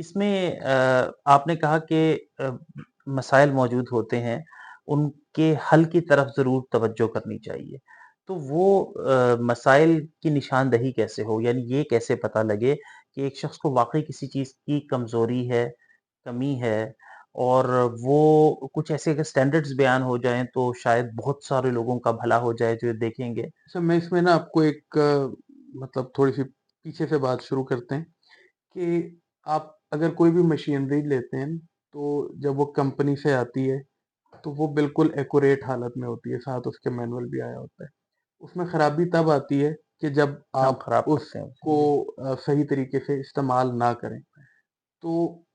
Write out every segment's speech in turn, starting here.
इसमें आपने कहा कि मसाइल मौजूद होते हैं, उनके हल की तरफ ज़रूर तवज्जो करनी चाहिए। तो वो मसाइल की निशानदही कैसे हो? यानी ये कैसे पता लगे कि एक शख्स को वाक़ई किसी चीज़ की कमज़ोरी है, कमी है और वो कुछ ऐसे अगर स्टैंडर्ड्स बयान हो जाएँ, तो शायद बहुत सारे लोगों का भला हो जाए जो ये देखेंगे। अच्छा, मैं इसमें ना आपको एक मतलब थोड़ी-सी पीछे से बात शुरू करते हैं कि आप अगर कोई भी मशीनरी लेते हैं, तो जब वो कंपनी से आती है, तो वो बिल्कुल एक्यूरेट हालत में होती है, साथ उसके मैनुअल भी आया होता है। उसमें खराबी तब आती है कि जब हम आप खराब करते हैं उसे। उसको जी। सही तरीके से इस्तेमाल ना करें। तो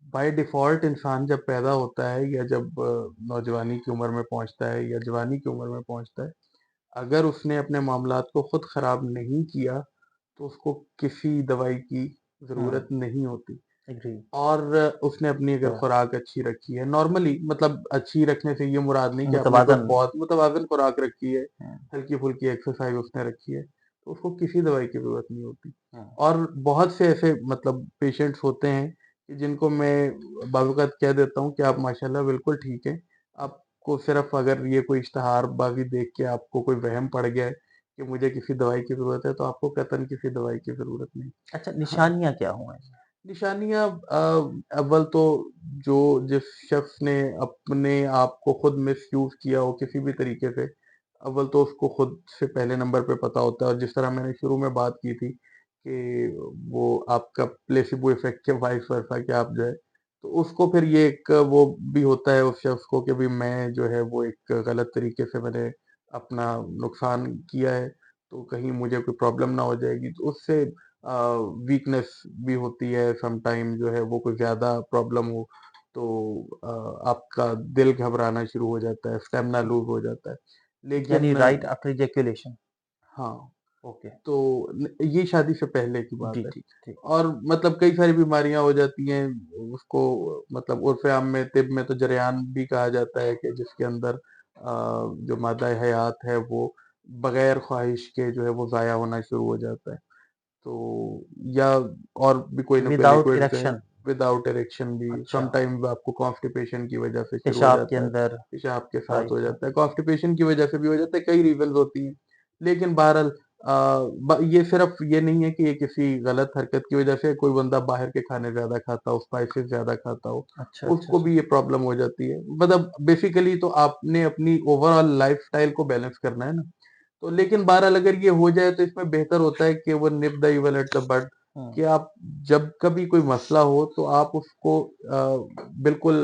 बाय डिफ़ॉल्ट इंसान जब पैदा होता है या जब नौजवानी की उम्र में पहुँचता है या जवानी की उम्र में पहुँचता है, अगर उसने अपने मामलात को खुद खराब नहीं किया, तो उसको किसी दवाई की ज़रूरत हुँ, नहीं होती। एग्री। और उसने अपनी अगर तो खुराक अच्छी रखी है, नॉर्मली मतलब अच्छी रखने से ये मुराद नहीं कि आपने कोई मुतवाज़न। बहुत मुतवाज़न खुराक रखी है, हुँ, हल्की-फुल्की एक्सरसाइज़ उसने रखी है, तो उसको किसी दवाई की ज़रूरत नहीं होती। हुँ। और बहुत से ऐसे मतलब पेशेंट्स होते हैं कि जिनको मैं बाज़-औक़ात कह देता हूँ कि आप माशाल्लाह बिल्कुल ठीक हैं। आपको सिर्फ़ अगर ये कोई इश्तिहारबाज़ी देख के आपको कोई वहम पड़ गया है कि मुझे किसी दवाई की ज़रूरत है, तो आपको कतई किसी दवाई की ज़रूरत नहीं। अच्छा, हाँ। निशानियाँ क्या हुआ हैं? निशानियाँ अव्वल तो जो जिस शख्स ने अपने आप को खुद मिसयूज़ किया हो किसी भी तरीके से, अव्वल तो उसको खुद से पहले नंबर पे पता होता है और जिस तरह मैंने शुरू में बात की थी कि वो आपका प्लेसिबो इफ़ेक्ट या वाइस वर्सा कि आप जो है, तो उसको फिर ये एक वो भी होता है उस शख्स को कि भई मैं जो है वो एक गलत तरीके से मैंने अपना नुकसान किया है, तो कहीं मुझे कोई प्रॉब्लम ना हो जाएगी। तो उससे अ, वीकनेस भी होती है सम टाइम जो है वो कोई ज़्यादा प्रॉब्लम हो तो आपका दिल घबराना शुरू हो जाता है, स्टैमिना लूज़ हो जाता है। यानी लेकिन राइट आफ्टर इजैकुलेशन। हाँ, ओके। तो ये शादी से पहले की बात जी, है। ठीक, ठीक। और मतलब कई सारी बीमारियाँ हो जाती हैं, उसको मतलब उर्फ़ आम में तिब में तो जरेयान भी कहा जाता है कि जिसके अंदर जो मादा हयात है वो बगैर ख़्वाहिश के जो है वो ज़ाया होना शुरू हो जाता है। तो या और भी कोई ना कोई विदाउट लिक्विड जो है इरेक्शन। विदाउट इरेक्शन भी अच्छा, समटाइम आपको कॉन्स्टिपेशन की वजह से शुरू हो पेशाब के जाता है, अंदर। पेशाब के साथ हो राइट, राइट। जाता है, कॉन्स्टिपेशन की वजह से भी हो जाता है, कई रीज़न्स होती हैं। लेकिन बहरहाल ये सिर्फ ये नहीं है कि ये किसी गलत हरकत की वजह से कोई बंदा बाहर के खाने ज़्यादा खाता हो, स्पाइसेस ज़्यादा खाता हो, अच्छा, तो अच्छा, उसको अच्छा। भी ये प्रॉब्लम हो जाती है। मतलब बेसिकली तो आपने अपनी ओवरऑल लाइफ़स्टाइल को बैलेंस करना है ना। तो लेकिन बहरहाल अगर ये हो जाए तो इसमें बेहतर होता है कि वो nip the evil at the bud हुँ, कि आप जब कभी कोई मसला हो तो आप उसको बिल्कुल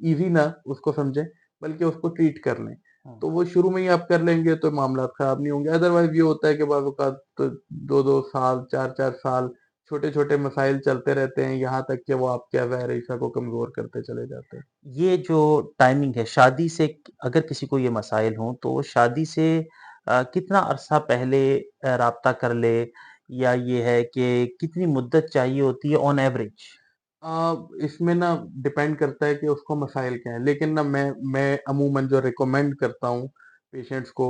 ईज़ी ना उसको समझें, बल्कि उसको ट्रीट कर लें। हुँ। तो वो शुरू में ही आप कर लेंगे तो मामलात खराब नहीं होंगे। अदरवाइज़ ये होता है कि बाज़ औक़ात तो 2-2 साल, 4-4 साल छोटे-छोटे मसाइल चलते रहते हैं, यहाँ तक कि वो आपके अज़ार-ईसा को कमज़ोर करते चले जाते हैं। ये जो टाइमिंग है शादी से, अगर किसी को ये मसाइल हों, तो वो शादी से कितना अरसा पहले राब्ता कर ले, या ये है कि कितनी मुद्दत चाहिए होती है ऑन एवरेज? इसमें ना डिपेंड करता है कि उसको मसाइल क्या हैं। लेकिन ना मैं अमूमन जो रिकमेंड करता हूँ पेशेंट्स को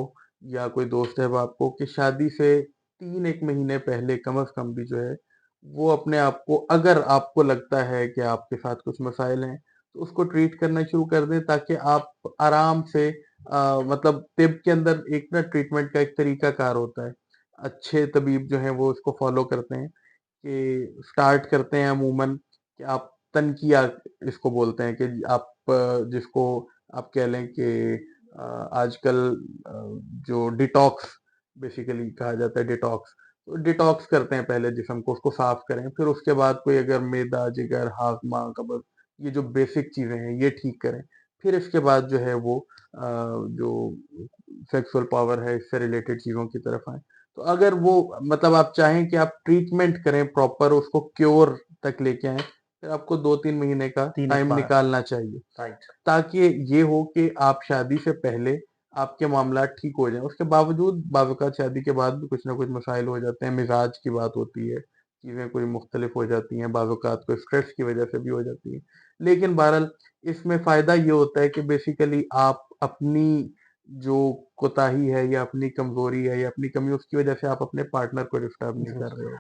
या कोई दोस्त है वो आपको कि शादी से 3-1 महीने पहले कम से कम भी जो है, वो अपने आप को अगर आपको लगता है कि आपके साथ कुछ मसाइल हैं, तो उसको ट्रीट करना शुरू कर दें ताकि आप आराम से मतलब तिब के अंदर एक ना ट्रीटमेंट का एक तरीकाकार होता है। अच्छे तबीब जो हैं वो उसको फ़ॉलो करते हैं कि स्टार्ट करते हैं अमूमन कि आप तनकिया इसको बोलते हैं कि आप जिसको आप कह लें कि आजकल जो डिटॉक्स बेसिकली कहा जाता है डिटॉक्स, तो डिटॉक्स करते हैं पहले जिस्म को, उसको साफ करें, फिर उसके बाद कोई अगर मैदा, जिगर, हाज़मा, कब्ज़ ये जो बेसिक चीज़ें हैं ये ठीक करें। फिर इसके बाद जो है वो जो सेक्सुअल पावर है इससे रिलेटेड चीज़ों की तरफ आएँ। तो अगर वो मतलब आप चाहें कि आप ट्रीटमेंट करें प्रॉपर उसको क्योर तक लेके आएँ, फिर आपको 2-3 महीने का 3 टाइम बार। निकालना चाहिए, राइट। ताकि ये हो कि आप शादी से पहले आपके मामलात ठीक हो जाएँ। उसके बावजूद बाज़-औक़ात शादी के बाद भी कुछ न कुछ मसाइल हो जाते हैं, मिज़ाज की बात होती है, चीज़ें कोई मुख्तलिफ हो जाती हैं, बाज़-औक़ात कोई स्ट्रेस की वजह से भी हो जाती हैं। लेकिन बहरहाल इसमें फ़ायदा ये होता है कि बेसिकली आप अपनी जो कोताही है या अपनी कमज़ोरी है या अपनी कमी उसकी वजह से आप अपने पार्टनर को डिस्टर्ब नहीं जी। कर रहे हो।